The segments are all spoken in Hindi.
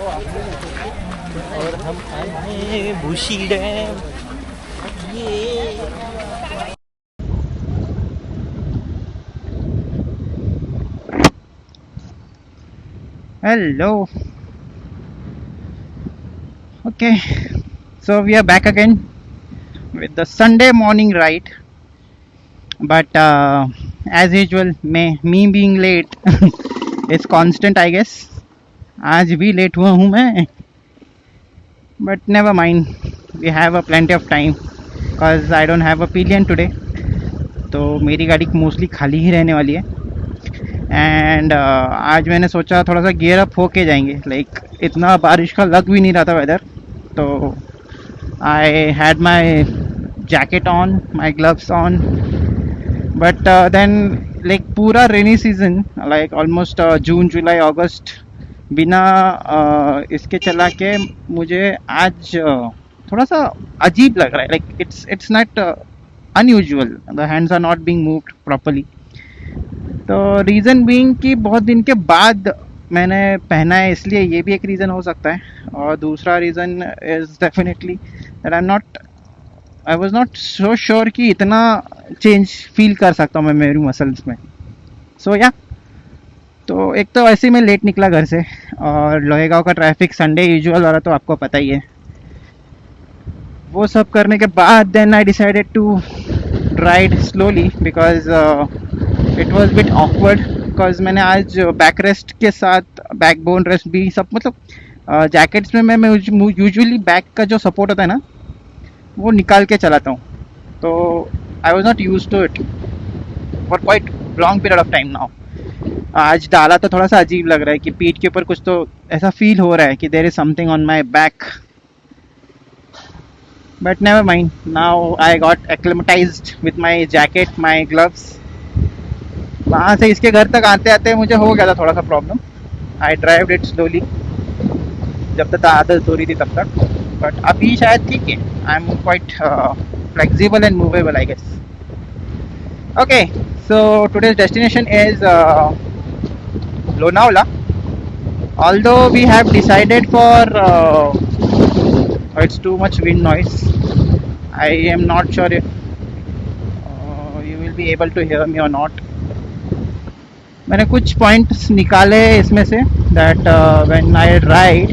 और हम आए हैं भूशी डैम। ये Hello. Okay, so we are back again with the Sunday morning ride. But as usual, me being late is constant, I guess. आज भी लेट हुआ हूँ मैं, but never mind. We have a plenty of time because I don't have a pillion today. तो मेरी गाड़ी मोस्टली खाली ही रहने वाली है. एंड आज मैंने सोचा थोड़ा सा गियर अप होके जाएंगे. लाइक इतना बारिश का लग भी नहीं रहा था वेदर. तो I had my jacket on, my gloves on, but then like पूरा रेनी सीजन लाइक ऑलमोस्ट जून जुलाई अगस्त बिना इसके चला के मुझे आज थोड़ा सा अजीब लग रहा है. Like it's not unusual. The hands are not being moved properly. तो रीज़न बीइंग कि बहुत दिन के बाद मैंने पहना है, इसलिए ये भी एक रीज़न हो सकता है. और दूसरा reason is definitely that I was not so sure कि इतना चेंज फील कर सकता हूँ मैं मेरी मसल्स में. सो या तो एक तो ऐसे ही मैं लेट निकला घर से, और लोहेगांव का ट्रैफिक संडे यूजुअल वाला तो आपको पता ही है. वो सब करने के बाद then I decided to ride slowly because it was bit awkward. Because मैंने आज बैक रेस्ट के साथ बैक बोन रेस्ट भी सब मतलब जैकेट्स में मैं यूजुअली बैक का जो सपोर्ट होता है ना वो निकाल के चलाता हूँ. तो I was not use to it for quite long period of time now. आज डाला तो थोड़ा सा अजीब लग रहा है कि पीठ के ऊपर कुछ तो ऐसा फील हो रहा है कि there is something on my back. But never mind, now I got acclimatised with my jacket my gloves. वहाँ से इसके घर तक आते आते मुझे हो गया था थोड़ा सा problem. I drive it slowly जब तक आदत हो रही थी तब तक. बट अभी शायद ठीक है. I am quite flexible and movable I guess. Okay, so today's destination is Lonavala. Although we have decided for it's too much wind noise. I am not sure if you will be able to hear me or not. मैंने कुछ पॉइंट्स निकाले इसमें say that when I ride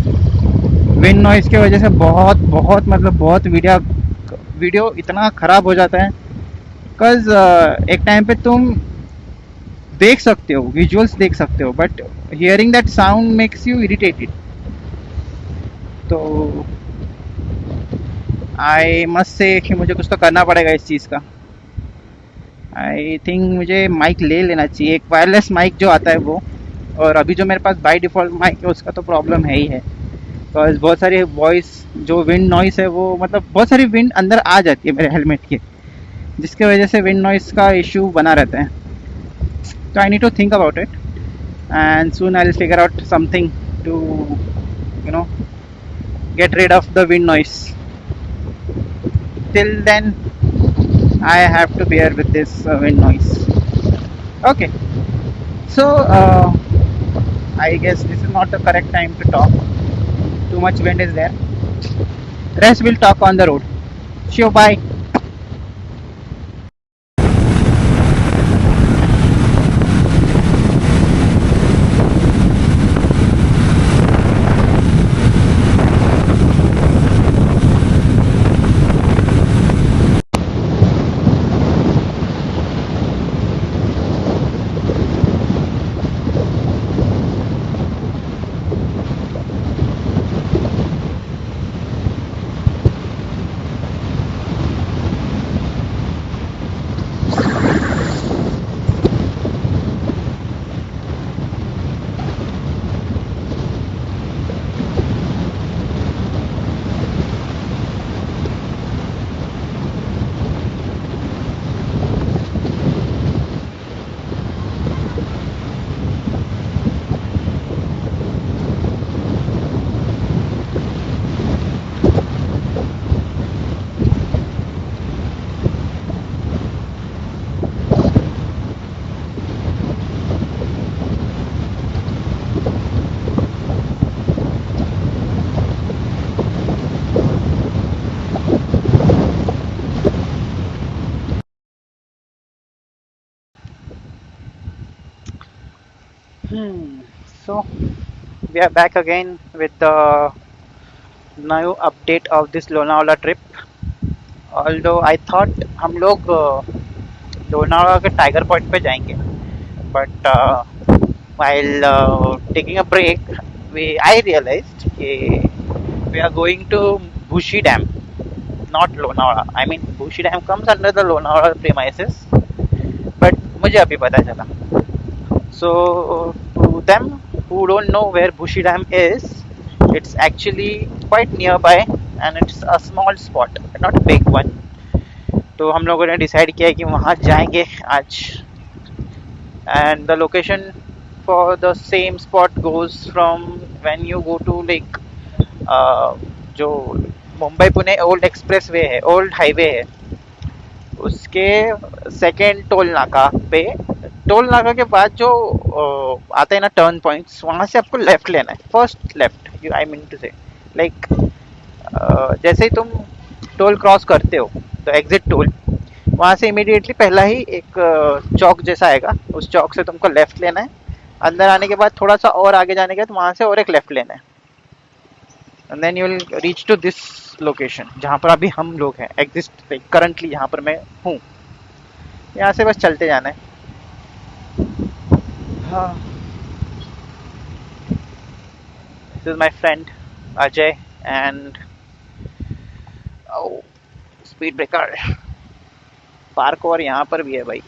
wind noise की वजह से बहुत बहुत मतलब बहुत वीडियो इतना ख़राब हो जाता है. बिकॉज एक टाइम पे तुम देख सकते हो, विजुअल्स देख सकते हो, but hearing that sound makes you irritated. तो आई मस्ट से कि मुझे कुछ तो करना पड़ेगा इस चीज़ का. आई थिंक मुझे माइक ले लेना चाहिए, एक वायरलेस माइक जो आता है वो. और अभी जो मेरे पास बाय डिफ़ॉल्ट माइक है उसका तो प्रॉब्लम है ही है. बिकॉज बहुत सारी वॉइस जो विंड नॉइस है वो मतलब बहुत सारी विंड अंदर आ जाती है मेरे हेलमेट के, जिसके वजह से विंड नॉइस का इशू बना रहता है. So I need to think about it, and soon I'll figure out something to, you know, get rid of the wind noise. Till then, I have to bear with this wind noise. Okay, so I guess this is not the correct time to talk. Too much wind is there. Rest we'll talk on the road. Sure, bye. So we are back again with the new update of this Lonavala trip. Although I thought हम लोग लोनावाला के टाइगर पॉइंट पे जाएंगे, but while taking a break, I realized we are going to Bushi Dam, not Lonavala. I mean, Bushi Dam comes under the Lonavala premises, but मुझे अभी पता चला. So to them who don't know where Bushi Dam is, it's actually quite nearby and it's a small spot, not a big one. तो हम लोगों ने डिसाइड किया कि वहाँ जाएंगे आज. And the location for the same spot goes from when you go to like जो Mumbai Pune old express way है, ओल्ड हाईवे है, उसके सेकेंड टोल नाका पे, टोल नाका के बाद जो आते हैं ना टर्न पॉइंट्स, वहाँ से आपको लेफ्ट लेना है, first left. You I mean to say like जैसे ही तुम टोल क्रॉस करते हो तो एग्जिट टोल, वहाँ से इमीडिएटली पहला ही एक चौक जैसा आएगा, उस चौक से तुमको लेफ्ट लेना है. अंदर आने के बाद थोड़ा सा और आगे जाने के बाद वहाँ से और एक लेफ्ट लेना है. And then you will reach to this location जहाँ पर अभी हम लोग हैं, एग्जिस्ट करंटली जहाँ पर मैं हूँ. यहाँ से बस चलते जाना है. हाँ, this is my friend Ajay and speed breaker. Park और यहाँ पर भी है भाई.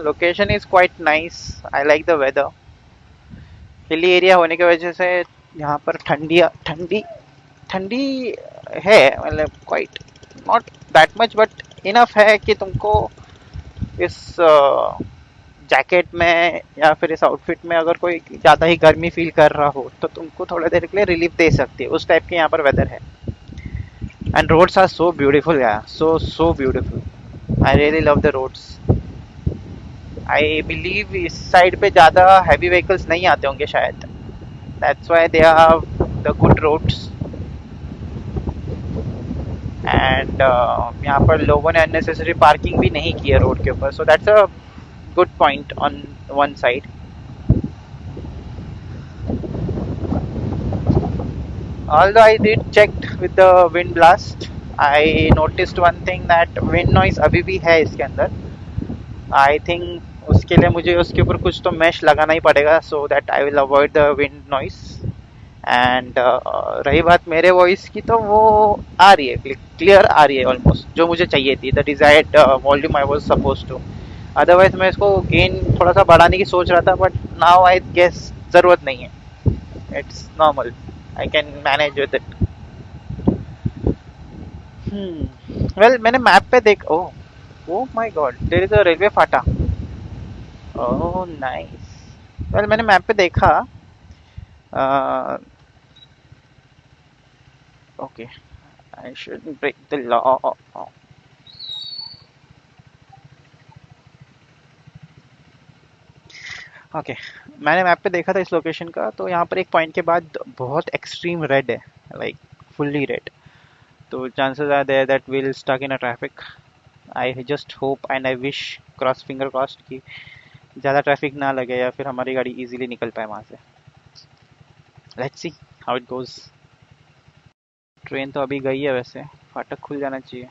Location is quite nice. I like the weather. Hilly area होने की वजह से यहाँ पर ठंडी ठंडी ठंडी है, मतलब quite not that much but enough है कि तुमको इस जैकेट में या फिर इस आउटफिट में अगर कोई ज़्यादा ही गर्मी फील कर रहा हो तो तुमको थोड़ा देर के लिए रिलीफ दे सकती है. उस टाइप के यहाँ पर वेदर है. And roads are so beautiful यार, so beautiful. I really love the roads. I believe इस साइड पे ज़्यादा हैवी व्हीकल्स नहीं आते होंगे शायद. That's why they have the good roads. And यहाँ पर लोगों ने अननेसेसरी पार्किंग भी नहीं की है रोड के ऊपर. So that's a good point on one side. Although I did checked with the wind blast, I noticed one thing that wind noise अभी भी है इसके अंदर. I think उसके लिए मुझे उसके ऊपर कुछ तो mesh लगाना ही पड़ेगा so that I will avoid the wind noise. And रही बात मेरे वॉइस की, तो वो आ रही है, क्लियर आ रही है ऑलमोस्ट, जो मुझे चाहिए थी. The desired volume I was suppose to. Otherwise मैं इसको गेन थोड़ा सा बढ़ाने की सोच रहा था, बट नाउ आई गेस ज़रूरत नहीं है. It's normal. I can manage with it. Well, मैंने मैप पे देख. oh my god, there is a railway Phata. Oh nice. Well, मैंने मैप पे देखा. Okay, I shouldn't break the law. Okay, मैंने मैप पे देखा था इस लोकेशन का, तो यहाँ पर एक पॉइंट के बाद बहुत एक्सट्रीम रेड है, लाइक फुल्ली रेड. तो chances are there that we will stuck in a traffic. I just hope and I wish, cross finger crossed, कि ज़्यादा ट्रैफिक ना लगे या फिर हमारी गाड़ी इजीली निकल पाए वहाँ से. Let's see how it goes. Train तो अभी गई है, वैसे फाटक खुल जाना चाहिए.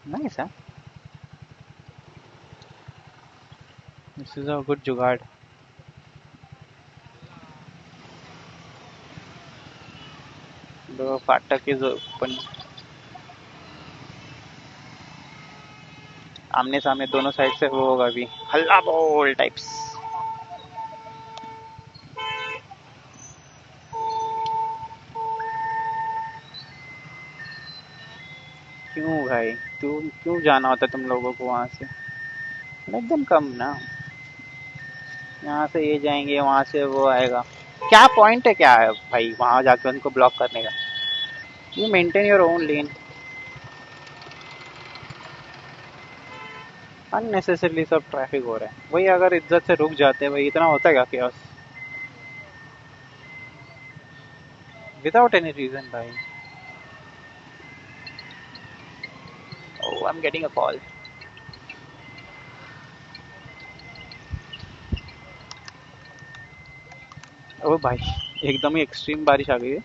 नाइस है. दिस इज अ गुड जुगाड़. दो फाटक इज ओपन. आमने सामने दोनों साइड से वो होगा अभी, हल्ला बोल टाइप्स. क्यों भाई, क्यों जाना होता है तुम लोगों को वहाँ से? एकदम कम ना. यहाँ से ये जाएंगे, वहाँ से वो आएगा. क्या पॉइंट है, क्या है भाई वहाँ जाकर उनको ब्लॉक करने का? You maintain your own lane. Unnecessarily सब ट्रैफिक हो रहा है. वही अगर इज्जत से रुक जाते भाई, इतना होता है क्या chaos? विदाउट एनी रीजन भाई. Oh, I'm getting a call. ओ भाई, एकदम ही एक्सट्रीम बारिश आ गई है।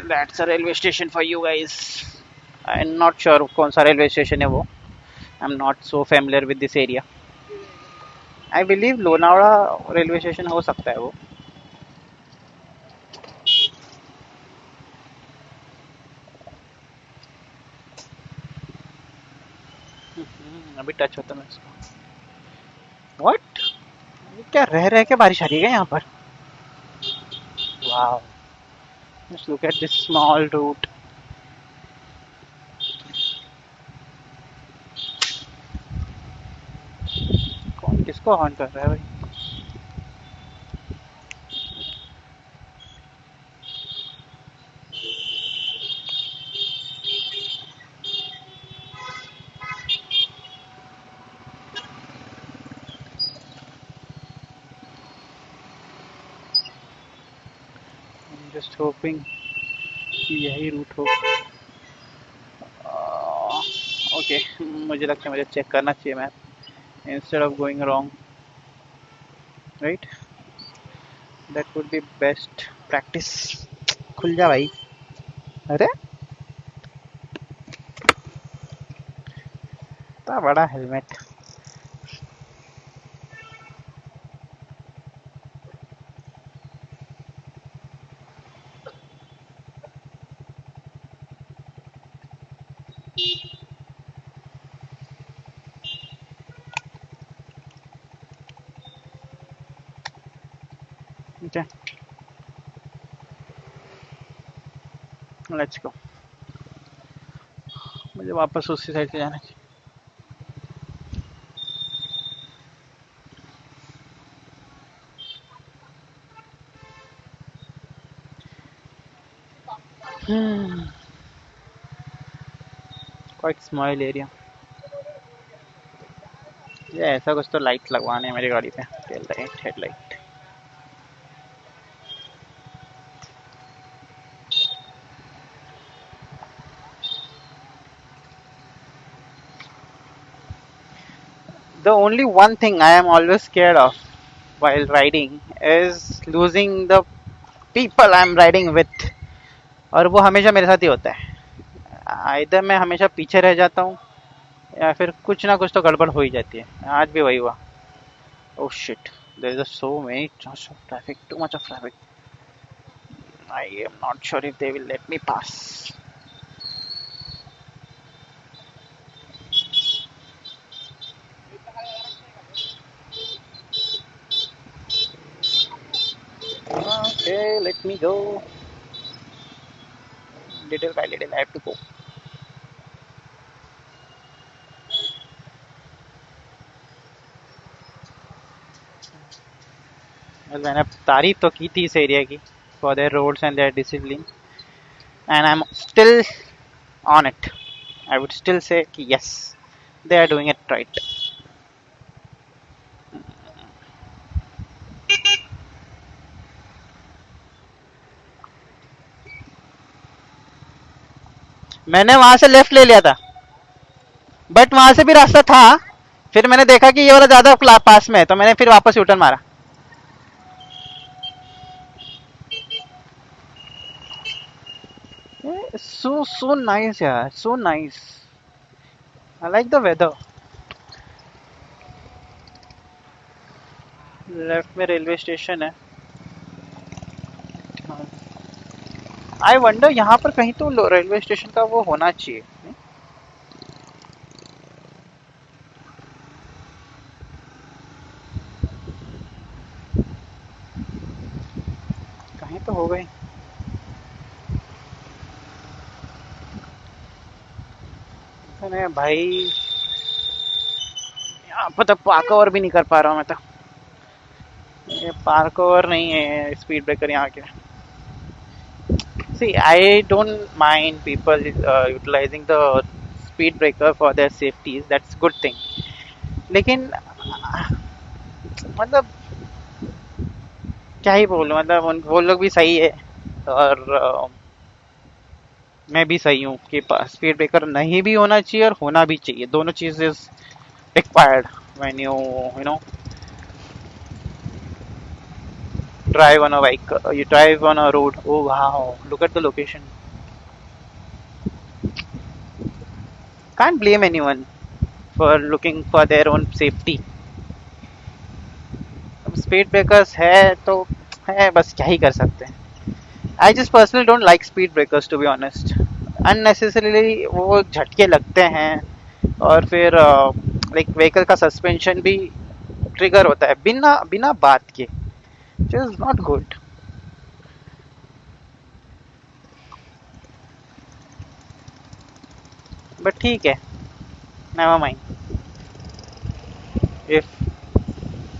That's a railway station for you guys. I am not sure कौन सा रेलवे स्टेशन है वो। I am not so familiar with this area. I believe Lonavala railway station हो सकता है वो। अभी टच होता मैं इसको। व्हाट? क्या रह रह के बारिश आ रही है यहाँ पर? Wow, just look at this small route. कौन किसको हॉर्न कर रहा है भाई? जस्ट होपिंग कि यही रूट हो। ओके, मुझे लगता है मुझे चेक करना चाहिए map instead of going wrong, right? That would be best practice. खुल जा भाई। अरे इतना बड़ा हेलमेट। Okay, let's go. मुझे वापस उसी साइड से जाना चाहिए। Quite small area. ये ऐसा कुछ तो लाइट लगवाने हैं मेरी गाड़ी पे, tail light, headlight. The only one thing I am always scared of while riding is losing the people I am riding with, और वो हमेशा मेरे साथ ही होता है। इधर मैं हमेशा पीछे रह जाता हूँ या फिर कुछ ना कुछ तो गड़बड़ हो ही जाती है। आज भी वही हुआ। Oh shit, there is so many traffic, too much of traffic. I am not sure if they will let me pass. Okay, let me go. Little by little I have to go. Well, मैंने तारीफ तो की थी इस एरिया की for their roads and their discipline, and I'm still on it. I would still say कि yes, they are doing it right. मैंने वहां से लेफ्ट ले लिया था, बट वहां से भी रास्ता था। फिर मैंने देखा कि ये वाला ज्यादा पास में है, तो मैंने फिर वापस यूटर्न मारा। So nice यार, so nice. I like the weather. Left में रेलवे स्टेशन है। आई वंडर यहाँ पर कहीं तो रेलवे स्टेशन का वो होना चाहिए। कहीं तो हो गई भाई। यहाँ पर तो पार्क ओवर भी नहीं कर पा रहा हूँ मैं तो। ये पार्क ओवर नहीं है, स्पीड ब्रेकर यहाँ के। See, I don't mind people utilizing the speed breaker for their safety. That's good thing. लेकिन मतलब क्या ही बोलूं, मतलब वो लोग भी सही है और मैं भी सही हूँ कि स्पीड ब्रेकर नहीं भी होना चाहिए और होना भी चाहिए। दोनों चीजें required when you know drive on a bike. You drive on a road. Oh wow! Look at the location. Can't blame anyone for looking for their own safety. अब स्पीड ब्रेकर्स है तो है, बस क्या ही कर सकते हैं. I just personally don't like speed breakers to be honest. Unnecessarily वो झटके लगते हैं और फिर लाइक व्हीकल का सस्पेंशन भी ट्रिगर होता है बिना बिना बात के. It is not good. But ठीक है, नेवर माइंड. इफ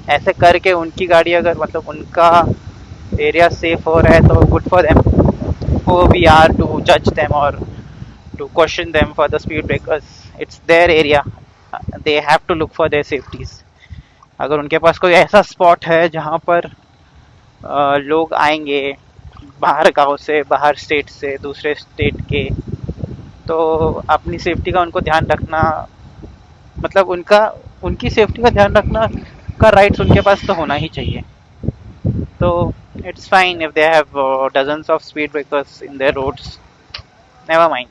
ऐसे करके उनकी गाड़ी अगर मतलब उनका एरिया सेफ हो रहा है तो good for them. who we are to judge them or to question them for the speed breakers. It's their area. They have to look for their safeties. अगर उनके पास कोई ऐसा स्पॉट है जहाँ पर लोग आएंगे बाहर गांव से, बाहर स्टेट से, दूसरे स्टेट के, तो अपनी सेफ्टी का उनको ध्यान रखना, मतलब उनकी सेफ्टी का ध्यान रखना का राइट्स उनके पास तो होना ही चाहिए. तो it's fine if they have dozens of speed breakers in their roads. Never mind,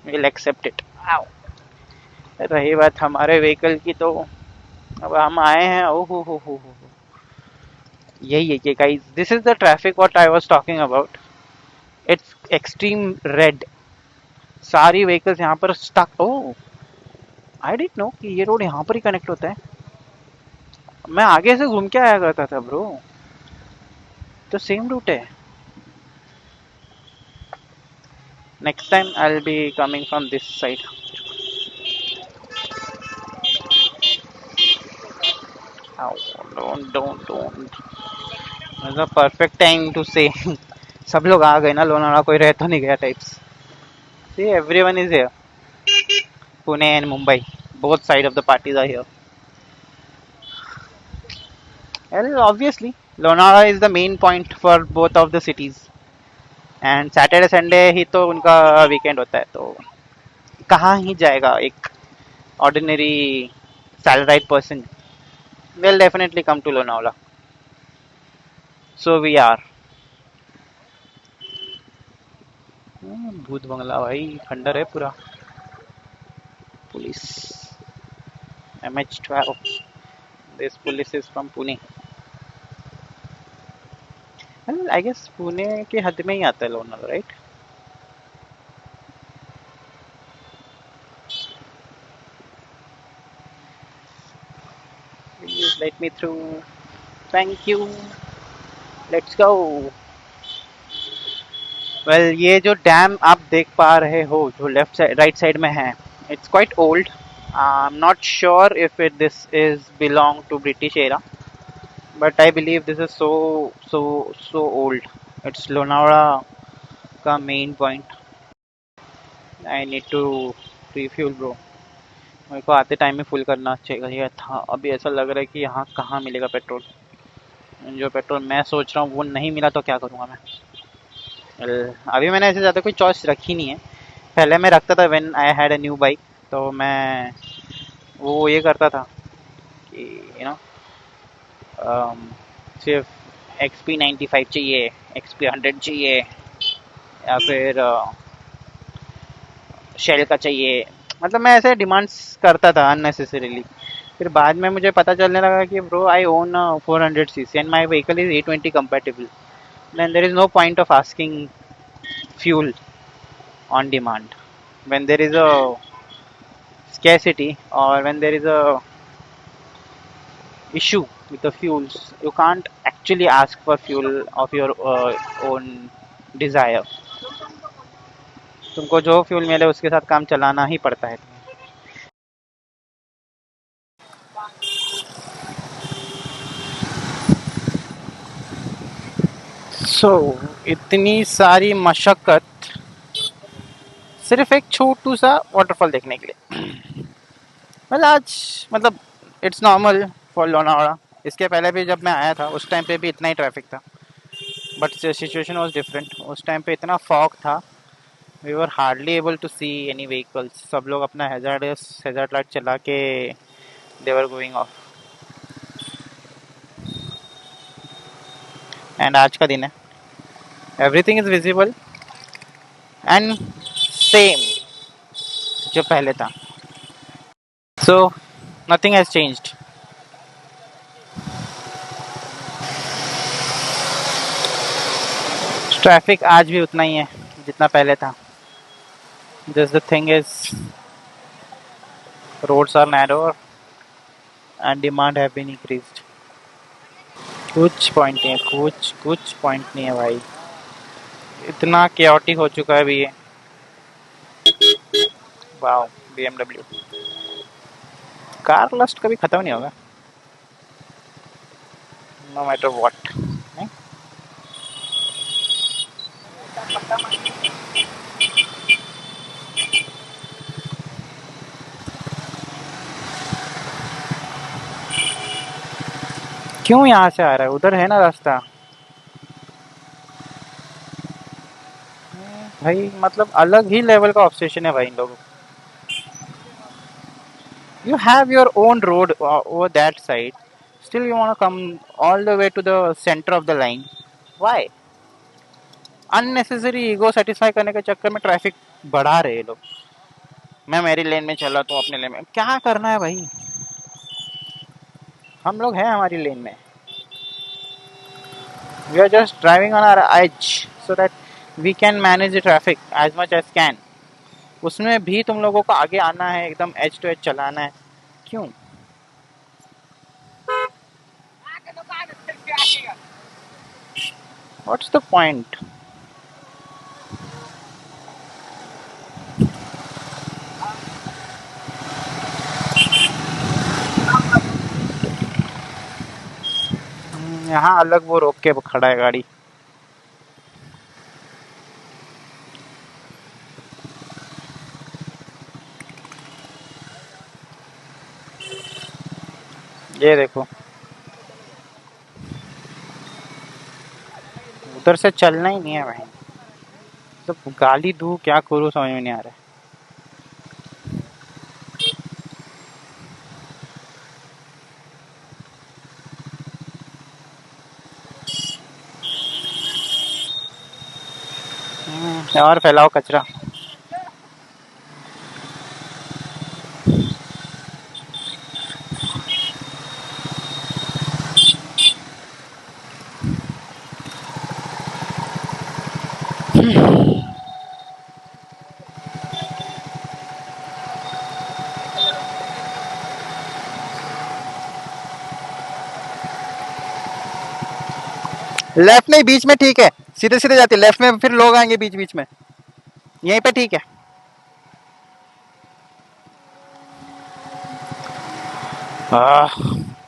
we'll accept it. Ow. रही बात हमारे व्हीकल की, तो अब हम आए हैं. ओह हो. यही है कि guys, this is the traffic what I was talking about. It's extreme red. सारी व्हीकल्स यहाँ पर stuck. Oh, I didn't know कि ये रोड यहाँ पर ही कनेक्ट होता है. मैं आगे से घूम के आया करता था ब्रो. तो सेम रूट है. Next time I'll be coming from this side. Oh, don't. It's a perfect time to say. सब लोग आ गए ना लोनावाला, कोई रह तो नहीं गया types. See, everyone is here. Pune and Mumbai, both side of the parties are here. Well, obviously, Lonavala is the main point for both of the cities. And Saturday Sunday ही तो उनका वीकेंड होता है, तो कहाँ ही जाएगा एक ordinary salaried person. Will definitely come to Lonavala. So we are. भूत बंगला भाई, खंडर है पूरा. Police MH12. This police is from Pune. I guess Pune के हद में ही आता है Lonavala, right? Please let me through. Thank you. Let's go. Well, ये जो डैम आप देख पा रहे हो जो लेफ्ट साइड राइट साइड में है, it's quite old. I'm not sure if this is belong to British era, but I believe this is so old. It's Lonavala का main point. I need to refuel bro. मेरे को आते टाइम में फुल करना चाहिए था. अभी ऐसा लग रहा है कि यहाँ कहाँ मिलेगा पेट्रोल. जो पेट्रोल मैं सोच रहा हूँ वो नहीं मिला तो क्या करूँगा मैं. अभी मैंने ऐसे ज़्यादा कोई चॉइस रखी नहीं है. पहले मैं रखता था when I had a new bike, तो मैं वो ये करता था कि सिर्फ XP95 चाहिए, XP100 चाहिए, या फिर शेल का चाहिए. मतलब मैं ऐसे डिमांड्स करता था अननेसेसरीली. फिर बाद में मुझे पता चलने लगा कि bro I own 400cc and my vehicle is 820 compatible. Then there is no point of asking fuel on demand. When there is a scarcity or when there is a issue with the fuels, you can't actually ask for fuel of your own desire. तुमको जो फ्यूल मिले उसके साथ काम चलाना ही पड़ता है. सो इतनी सारी मशक्कत सिर्फ एक छोटू सा वाटरफॉल देखने के लिए. well, आज मतलब इट्स नॉर्मल फॉर लोनावाला. इसके पहले भी जब मैं आया था उस टाइम पे भी इतना ही ट्रैफिक था, बट सिचुएशन वाज डिफरेंट. उस टाइम पे इतना फॉग था, we were hardly able to see any vehicles. सब लोग अपना हैजार्ड लाइट चला के they were going off. And आज का दिन है. Everything is visible and same जो पहले था. So nothing has changed. Traffic आज भी उतना ही है जितना पहले था. Just the thing is, roads are narrower and demand have been increased. कुछ पॉइंट नहीं है, कुछ पॉइंट नहीं है भाई. इतना chaotic हो चुका है अभी ये. Wow, BMW. कार लस्ट कभी खत्म नहीं होगा. No matter what. नहीं? क्यों यहाँ से आ रहा है? उधर है ना रास्ता. भाई मतलब अलग ही लेवल का ऑब्सेशन है भाई इन लोगों को. You have your own road over that side. Still you want to come all the way to the center of the line. Why? Unnecessary ego satisfy करने के चक्कर में ट्रैफिक बढ़ा रहे लोग. मैं मेरी लेन में चला तो अपने लेन में. क्या करना है भाई? हम लोग हैं हमारी लेन में. We are just driving on our edge so that we can manage the traffic as much as can. उसमें भी तुम लोगों को आगे आना है, एकदम edge to edge चलाना है. क्यों? What's the point? यहाँ अलग वो रोक के खड़ा है गाड़ी. ये देखो, उधर से चलना ही नहीं है भाई. तो गाली दूं क्या करूं समझ में नहीं आ रहा है. और फैलाओ कचरा. लेफ्ट नहीं, बीच में ठीक है. सीधे सीधे जाती. लेफ्ट में फिर लोग आएंगे बीच बीच में. यहीं पे ठीक है.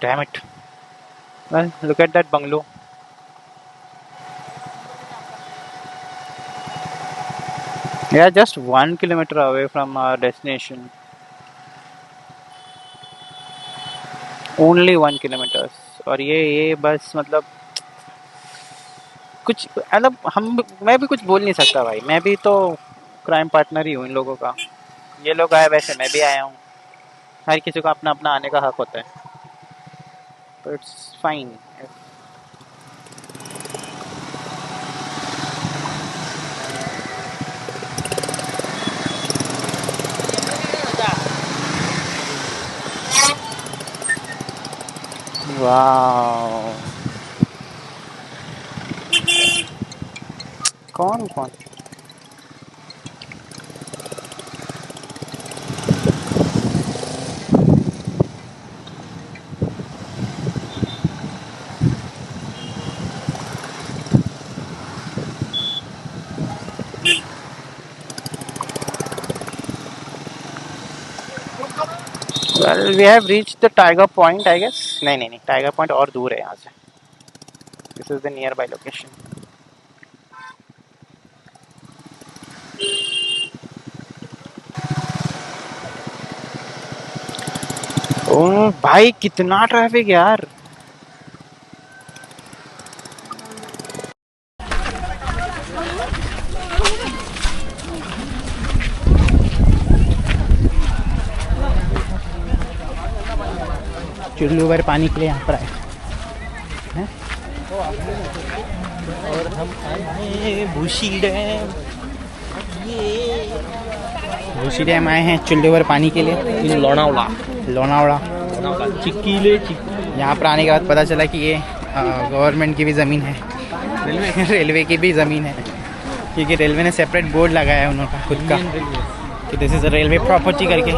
Damn it. Well, look at that bungalow. We are just 1 kilometer away from our destination. Only 1 kilometers. और ये बस मतलब कुछ मतलब मैं भी कुछ बोल नहीं सकता भाई. मैं भी तो क्राइम पार्टनर ही हूँ इन लोगों का. ये लोग आए वैसे मैं भी आया हूँ. हर किसी को अपना अपना आने का हक होता है. तो इट्स फाइन. वाह, कौन कौन. Well, we have reached the Tiger Point, I guess. नहीं, Tiger Point और दूर है यहाँ से. This is the nearby location. ओह भाई, कितना ट्रैफिक यार. चुल्लू भर पानी के लिए यहाँ पर आए हैं। और हम आए हैं भूसी डैम। भूसी डैम आए हैं चुल्लू भर पानी के लिए। इन लोनावला लोनावड़ा चिक्कीले चिक्की। यहाँ पर आने के बाद पता चला कि ये गवर्नमेंट की भी ज़मीन है, रेलवे की भी ज़मीन है, क्योंकि रेलवे ने सेपरेट बोर्ड लगाया है उनका खुद का कि दिस इज़ रेलवे प्रॉपर्टी करके।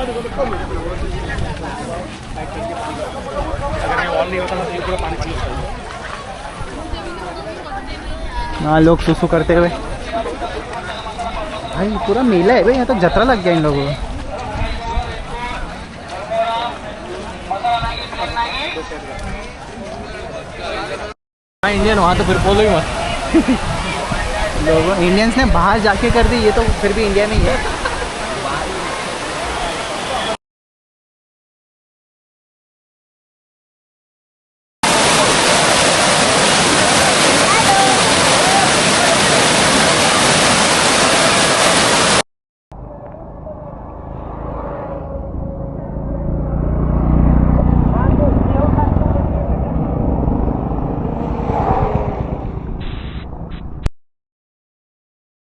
हाँ, लोग सुसु करते हुए। भाई पूरा मेला है भाई, यहाँ तो जतरा लग गया इन लोगों को। इंडियन वहाँ तो फिर बोलो ही मत। लोगों इंडियंस ने बाहर जाके कर दी, ये तो फिर भी इंडिया में ही है।